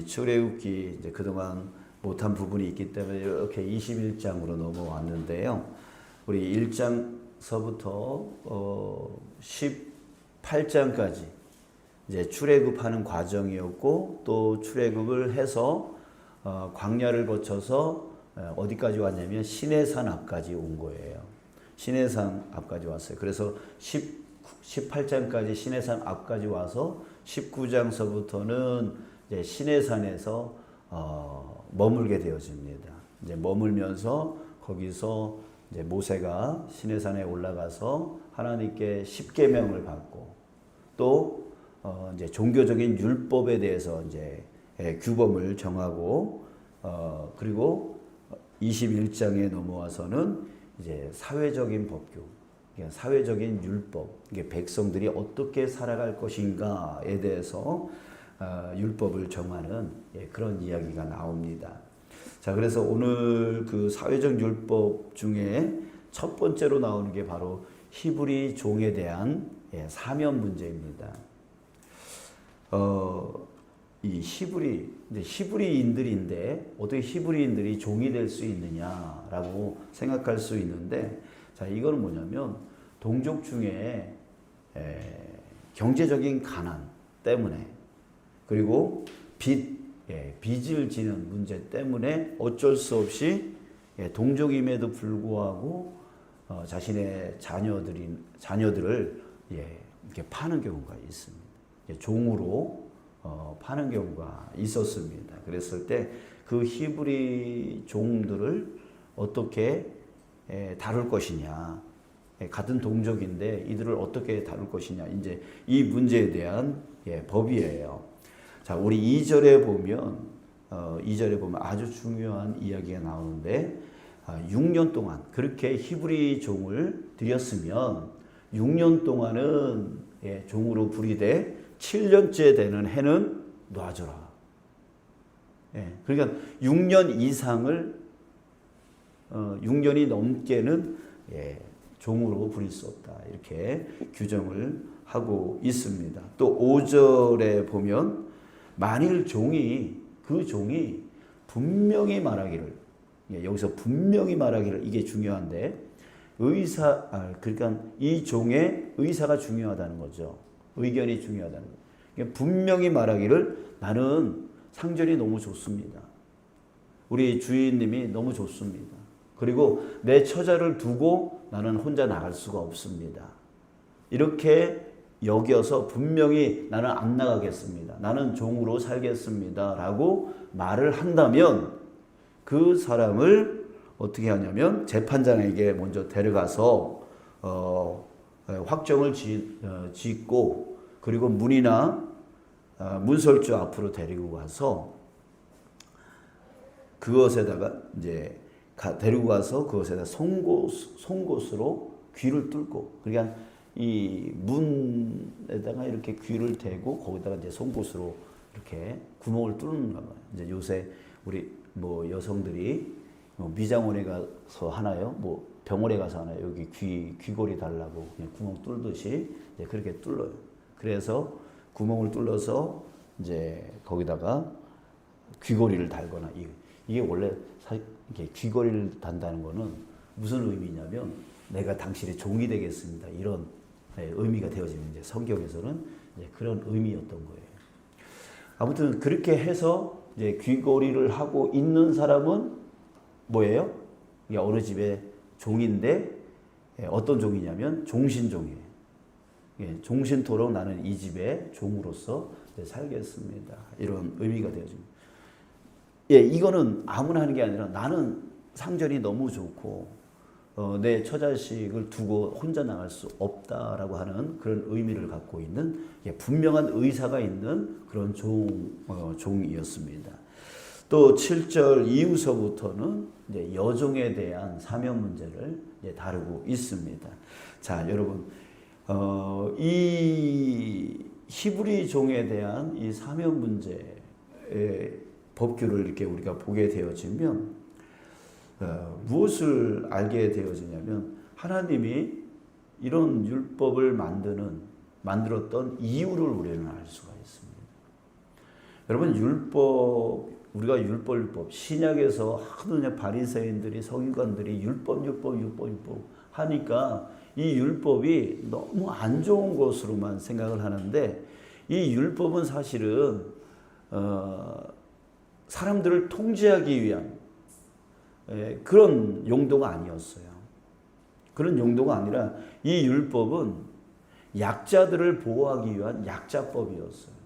출애굽기 이제 그동안 못한 부분이 있기 때문에 이렇게 21장으로 넘어왔는데요. 우리 1장서부터 18장까지 이제 출애굽하는 과정이었고, 또 출애굽을 해서 광야를 거쳐서 어디까지 왔냐면 시내산 앞까지 온 거예요. 시내산 앞까지 왔어요. 그래서 18장까지 시내산 앞까지 와서 19장서부터는 이제 시내산에서 머물게 되어집니다. 이제 머물면서 거기서 이제 모세가 시내산에 올라가서 하나님께 십계명을 받고, 또 이제 종교적인 율법에 대해서 이제 규범을 정하고, 그리고 21장에 넘어와서는 이제 사회적인 법규, 사회적인 율법, 이게 백성들이 어떻게 살아갈 것인가에 대해서 율법을 정하는 그런 이야기가 나옵니다. 자, 그래서 오늘 그 사회적 율법 중에 첫 번째로 나오는 게 바로 히브리 종에 대한 사면 문제입니다. 이 히브리인들인데 어떻게 히브리인들이 종이 될 수 있느냐라고 생각할 수 있는데, 자, 이거는 뭐냐면 동족 중에 경제적인 가난 때문에, 그리고 빚을 지는 문제 때문에 어쩔 수 없이 동족임에도 불구하고 자신의 자녀들을 이렇게 파는 경우가 있습니다. 종으로 파는 경우가 있었습니다. 그랬을 때 그 히브리 종들을 어떻게 다룰 것이냐, 같은 동족인데 이들을 어떻게 다룰 것이냐, 이제 이 문제에 대한 법이에요. 자, 우리 2절에 보면 아주 중요한 이야기가 나오는데, 6년 동안 그렇게 히브리 종을 들였으면 6년 동안은 종으로 부리되 7년째 되는 해는 놔줘라. 그러니까 6년 이상을 6년이 넘게는 종으로 부릴 수 없다, 이렇게 규정을 하고 있습니다. 또 5절에 보면 만일 그 종이 분명히 말하기를, 여기서 분명히 말하기를, 이게 중요한데, 그러니까 이 종의 의사가 중요하다는 거죠. 의견이 중요하다는 거죠. 그러니까 분명히 말하기를, 나는 상전이 너무 좋습니다. 우리 주인님이 너무 좋습니다. 그리고 내 처자를 두고 나는 혼자 나갈 수가 없습니다. 이렇게 여겨서 분명히 나는 안 나가겠습니다, 나는 종으로 살겠습니다 라고 말을 한다면, 그 사람을 어떻게 하냐면 재판장에게 먼저 데려가서 확정을 짓고, 그리고 문이나 문설주 앞으로 데리고 가서 그것에다가 이제 데리고 가서 그것에다 송곳으로 귀를 뚫고, 그러니까 이 문에다가 이렇게 귀를 대고 거기다가 이제 송곳으로 이렇게 구멍을 뚫는가 봐요. 이제 요새 우리 뭐 여성들이 미장원에 가서 하나요? 뭐 병원에 가서 하나요? 여기 귀걸이 달라고 그냥 구멍 뚫듯이 이제 그렇게 뚫어요. 그래서 구멍을 뚫어서 이제 거기다가 귀걸이를 달거나, 이게 원래 이렇게 귀걸이를 단다는 거는 무슨 의미냐면 내가 당신의 종이 되겠습니다, 이런 의미가 되어지는, 이제 성경에서는 이제 그런 의미였던 거예요. 아무튼 그렇게 해서 이제 귀걸이를 하고 있는 사람은 뭐예요? 어느 집의 종인데, 어떤 종이냐면 종신종이에요. 종신토록 나는 이 집의 종으로서 살겠습니다, 이런 의미가 되어집니다. 이거는 아무나 하는 게 아니라 나는 상전이 너무 좋고 내 처자식을 두고 혼자 나갈 수 없다라고 하는 그런 의미를 갖고 있는 분명한 의사가 있는 그런 종이었습니다. 또 7절 이후서부터는 이제 여종에 대한 사면 문제를 다루고 있습니다. 자, 여러분, 이 히브리 종에 대한 이 사면 문제의 법규를 이렇게 우리가 보게 되어지면 무엇을 알게 되어지냐면, 하나님이 이런 율법을 만들었던 이유를 우리는 알 수가 있습니다. 여러분 우리가 율법 신약에서 하도 그냥 바리새인들이 서기관들이 율법 하니까 이 율법이 너무 안 좋은 것으로만 생각을 하는데 이 율법은 사실은 사람들을 통제하기 위한 그런 용도가 아니었어요. 그런 용도가 아니라 이 율법은 약자들을 보호하기 위한 약자법이었어요.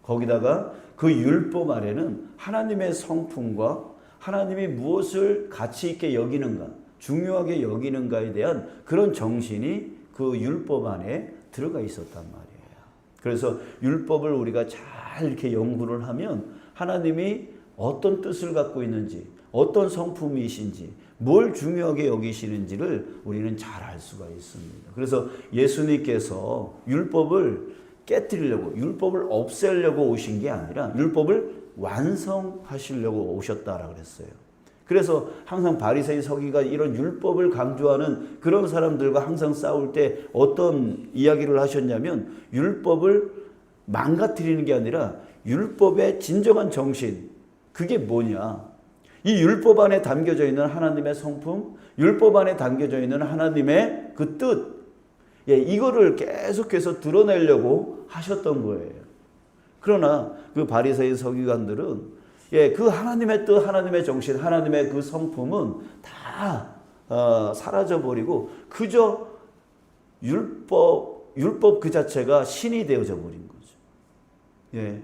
거기다가 그 율법 아래는 하나님의 성품과 하나님이 무엇을 가치 있게 여기는가, 중요하게 여기는가에 대한 그런 정신이 그 율법 안에 들어가 있었단 말이에요. 그래서 율법을 우리가 잘 이렇게 연구를 하면 하나님이 어떤 뜻을 갖고 있는지, 어떤 성품이신지, 뭘 중요하게 여기시는지를 우리는 잘 알 수가 있습니다. 그래서 예수님께서 율법을 깨뜨리려고, 율법을 없애려고 오신 게 아니라 율법을 완성하시려고 오셨다라고 그랬어요. 그래서 항상 바리새인 서기가 이런 율법을 강조하는 그런 사람들과 항상 싸울 때 어떤 이야기를 하셨냐면 율법을 망가뜨리는 게 아니라 율법의 진정한 정신, 그게 뭐냐? 이 율법 안에 담겨져 있는 하나님의 성품, 율법 안에 담겨져 있는 하나님의 그 뜻, 이거를 계속해서 드러내려고 하셨던 거예요. 그러나 그 바리새인 서기관들은 그 하나님의 뜻, 하나님의 정신, 하나님의 그 성품은 다 사라져버리고 그저 율법 그 자체가 신이 되어져 버린 거죠.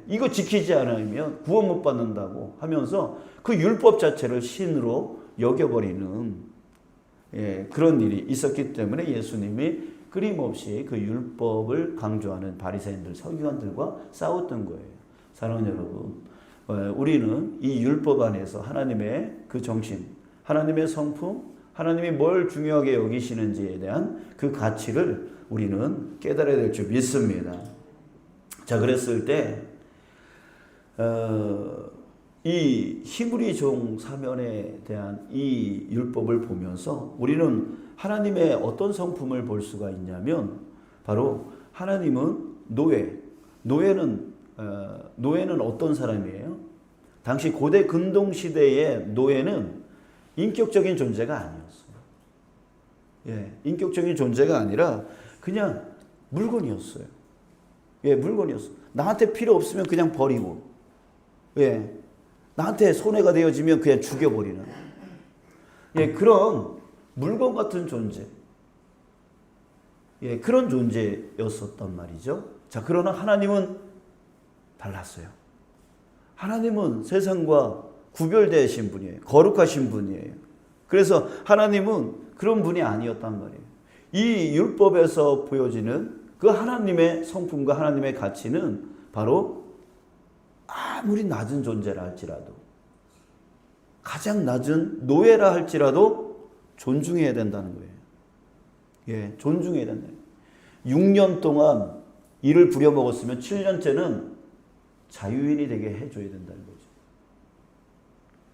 이거 지키지 않으면 구원 못 받는다고 하면서 그 율법 자체를 신으로 여겨버리는 그런 일이 있었기 때문에 예수님이 끊임없이 그 율법을 강조하는 바리새인들, 서기관들과 싸웠던 거예요. 사랑하는 여러분, 우리는 이 율법 안에서 하나님의 그 정신, 하나님의 성품, 하나님이 뭘 중요하게 여기시는지에 대한 그 가치를 우리는 깨달아야 될 줄 믿습니다. 자, 그랬을 때 이 히브리 종 사면에 대한 이 율법을 보면서 우리는 하나님의 어떤 성품을 볼 수가 있냐면 바로 하나님은 노예는 어떤 사람이에요? 당시 고대 근동 시대의 노예는 인격적인 존재가 아니었어요. 인격적인 존재가 아니라 그냥 물건이었어요. 물건이었어. 나한테 필요 없으면 그냥 버리고, 나한테 손해가 되어지면 그냥 죽여버리는, 그런 물건 같은 존재, 그런 존재였었단 말이죠. 자, 그러나 하나님은 달랐어요. 하나님은 세상과 구별되신 분이에요. 거룩하신 분이에요. 그래서 하나님은 그런 분이 아니었단 말이에요. 이 율법에서 보여지는 그 하나님의 성품과 하나님의 가치는 바로 아무리 낮은 존재라 할지라도, 가장 낮은 노예라 할지라도 존중해야 된다는 거예요. 존중해야 된다. 6년 동안 일을 부려먹었으면 7년째는 자유인이 되게 해줘야 된다는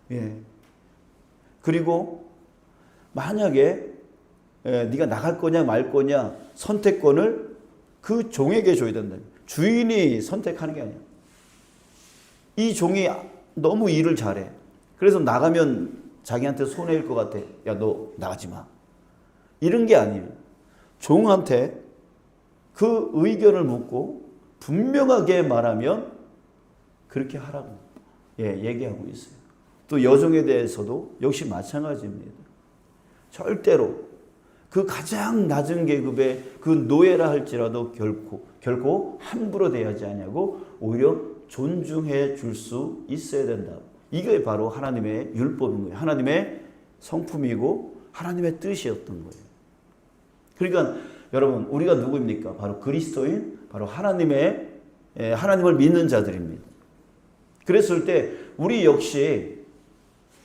거죠. 그리고 만약에 네가 나갈 거냐 말 거냐 선택권을 그 종에게 줘야 된다. 주인이 선택하는 게 아니야. 이 종이 너무 일을 잘해. 그래서 나가면 자기한테 손해일 것 같아. 야, 너 나가지 마. 이런 게 아니에요. 종한테 그 의견을 묻고 분명하게 말하면 그렇게 하라고 얘기하고 있어요. 또 여종에 대해서도 역시 마찬가지입니다. 절대로 그 가장 낮은 계급의 그 노예라 할지라도 결코 함부로 대하지 않냐고 오히려 존중해 줄 수 있어야 된다. 이게 바로 하나님의 율법인 거예요. 하나님의 성품이고 하나님의 뜻이었던 거예요. 그러니까 여러분, 우리가 누구입니까? 바로 그리스도인, 바로 하나님을 믿는 자들입니다. 그랬을 때 우리 역시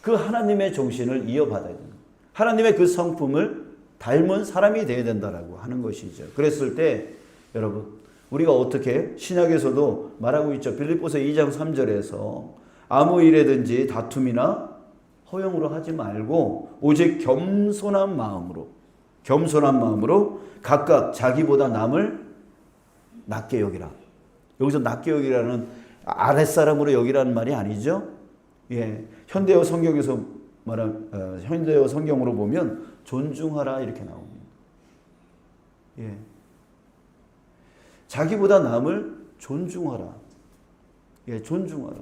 그 하나님의 정신을 이어받아야 됩니다. 하나님의 그 성품을 닮은 사람이 되어야 된다라고 하는 것이죠. 그랬을 때 여러분, 우리가 어떻게 신약에서도 말하고 있죠. 빌립보서 2장 3절에서 아무 일에든지 다툼이나 허용으로 하지 말고 오직 겸손한 마음으로 각각 자기보다 남을 낮게 여기라. 여기서 낮게 여기라는 아랫사람으로 여기라는 말이 아니죠. 예, 현대어 성경에서 말한 현대어 성경으로 보면 존중하라 이렇게 나옵니다. 예, 자기보다 남을 존중하라. 예, 존중하라.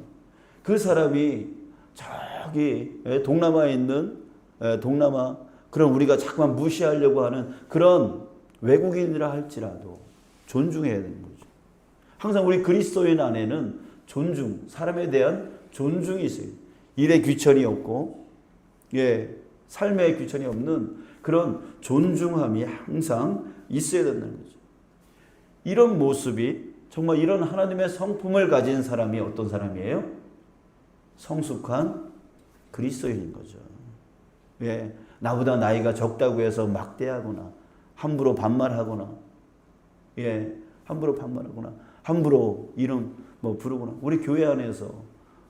그 사람이 저기 동남아에 있는 동남아 그런 우리가 자꾸만 무시하려고 하는 그런 외국인이라 할지라도 존중해야 되는 거죠. 항상 우리 그리스도인 안에는 존중, 사람에 대한 존중이 있어요. 일에 귀천이 없고, 예, 삶에 귀천이 없는 그런 존중함이 항상 있어야 된다는 거죠. 이런 모습이 정말 이런 하나님의 성품을 가진 사람이 어떤 사람이에요? 성숙한 그리스도인인 거죠. 예, 나보다 나이가 적다고 해서 막대하거나 함부로 반말하거나, 예, 함부로 반말하거나 함부로 이름 뭐 부르거나 우리 교회 안에서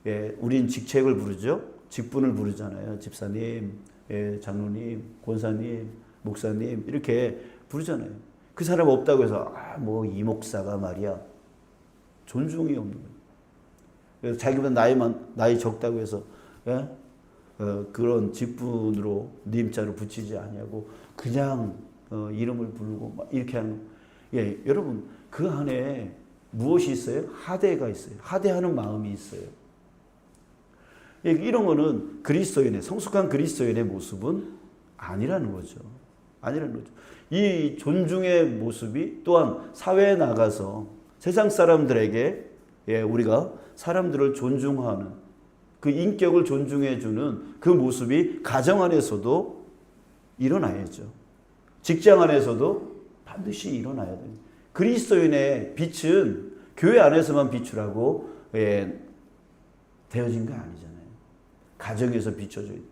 예, 우린 직책을 부르죠. 직분을 부르잖아요. 집사님, 예, 장로님, 권사님, 목사님 이렇게 부르잖아요. 그 사람 없다고 해서 뭐 이 목사가 말이야 존중이 없는 거예요. 그래서 자기보다 나이 적다고 해서 예? 그런 직분으로 님자로 붙이지 아니하고 그냥 이름을 부르고 막 이렇게 하는 예, 여러분 그 안에 무엇이 있어요? 하대가 있어요. 하대하는 마음이 있어요. 예, 이런 거는 그리스도인의 성숙한 그리스도인의 모습은 아니라는 거죠. 아니라는 거죠. 이 존중의 모습이 또한 사회에 나가서 세상 사람들에게 예, 우리가 사람들을 존중하는 그 인격을 존중해주는 그 모습이 가정 안에서도 일어나야죠. 직장 안에서도 반드시 일어나야 됩니다. 그리스도인의 빛은 교회 안에서만 비추라고 예, 되어진 거 아니잖아요. 가정에서 비춰줘야 돼요.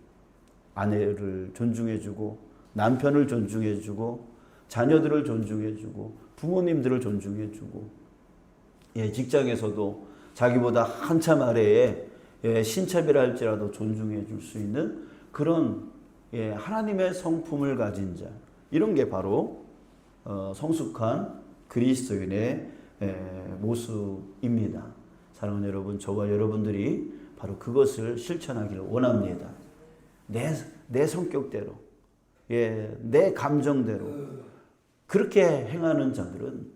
아내를 존중해주고 남편을 존중해주고 자녀들을 존중해주고 부모님들을 존중해주고 예, 직장에서도 자기보다 한참 아래에 예, 신차비라 할지라도 존중해 줄 수 있는 그런 예, 하나님의 성품을 가진 자 이런 게 바로 성숙한 그리스도인의 모습입니다. 사랑하는 여러분, 저와 여러분들이 바로 그것을 실천하기를 원합니다. 내 성격대로, 예, 내 감정대로 그렇게 행하는 자들은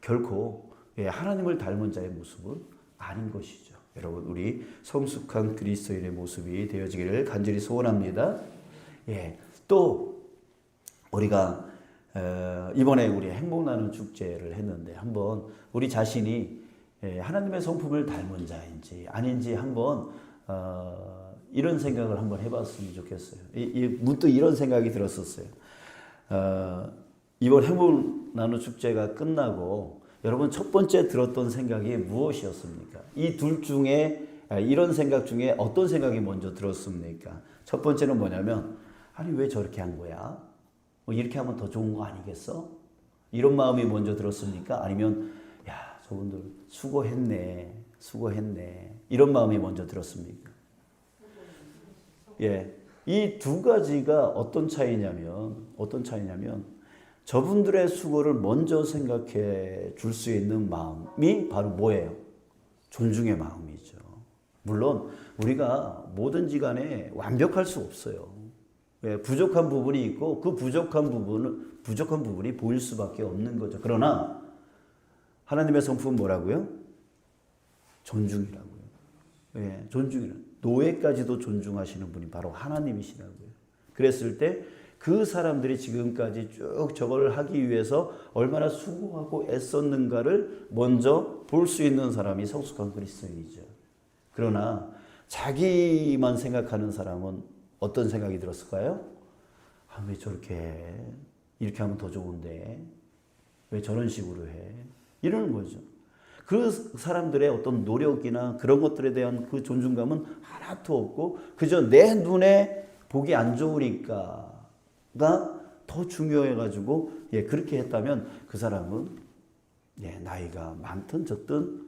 결코 예, 하나님을 닮은 자의 모습은 아닌 것이죠. 여러분, 우리 성숙한 그리스도인의 모습이 되어지기를 간절히 소원합니다. 예, 또 우리가 이번에 우리 행복 나눔 축제를 했는데 한번 우리 자신이 하나님의 성품을 닮은 자인지 아닌지 한번 이런 생각을 한번 해봤으면 좋겠어요. 문득 이런 생각이 들었었어요. 이번 행복 나눔 축제가 끝나고 여러분 첫 번째 들었던 생각이 무엇이었습니까? 이 둘 중에 이런 생각 중에 어떤 생각이 먼저 들었습니까? 첫 번째는 뭐냐면 아니 왜 저렇게 한 거야? 뭐 이렇게 하면 더 좋은 거 아니겠어? 이런 마음이 먼저 들었습니까? 아니면 야 저분들 수고했네 이런 마음이 먼저 들었습니까? 예, 이 두 가지가 어떤 차이냐면 저분들의 수고를 먼저 생각해 줄 수 있는 마음이 바로 뭐예요? 존중의 마음이죠. 물론 우리가 뭐든지 간에 완벽할 수 없어요. 예, 부족한 부분이 있고 그 부족한 부분이 보일 수밖에 없는 거죠. 그러나 하나님의 성품은 뭐라고요? 존중이라고요. 예, 존중이라. 노예까지도 존중하시는 분이 바로 하나님이시라고요. 그랬을 때 그 사람들이 지금까지 쭉 저걸 하기 위해서 얼마나 수고하고 애썼는가를 먼저 볼 수 있는 사람이 성숙한 그리스도인이죠. 그러나 자기만 생각하는 사람은 어떤 생각이 들었을까요? 아, 왜 이렇게 하면 더 좋은데 왜 저런 식으로 해? 이러는 거죠. 그 사람들의 어떤 노력이나 그런 것들에 대한 그 존중감은 하나도 없고 그저 내 눈에 보기 안 좋으니까가 더 중요해가지고 예, 그렇게 했다면 그 사람은 예, 나이가 많든 적든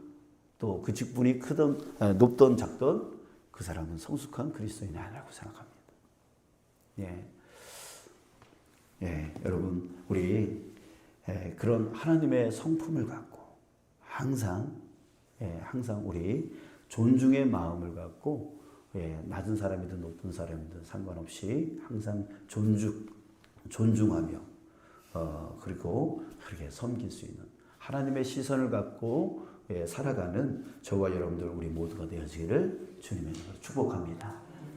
또 그 직분이 크든 높든 작든 그 사람은 성숙한 그리스도인이 아니라고 생각합니다. 예, 여러분 우리 그런 하나님의 성품을 갖고 항상 항상 우리 존중의 마음을 갖고 낮은 사람이든 높은 사람이든 상관없이 항상 존중하며 그리고 그렇게 섬길 수 있는 하나님의 시선을 갖고 살아가는 저와 여러분들 우리 모두가 되어지기를 주님의 이름으로 축복합니다.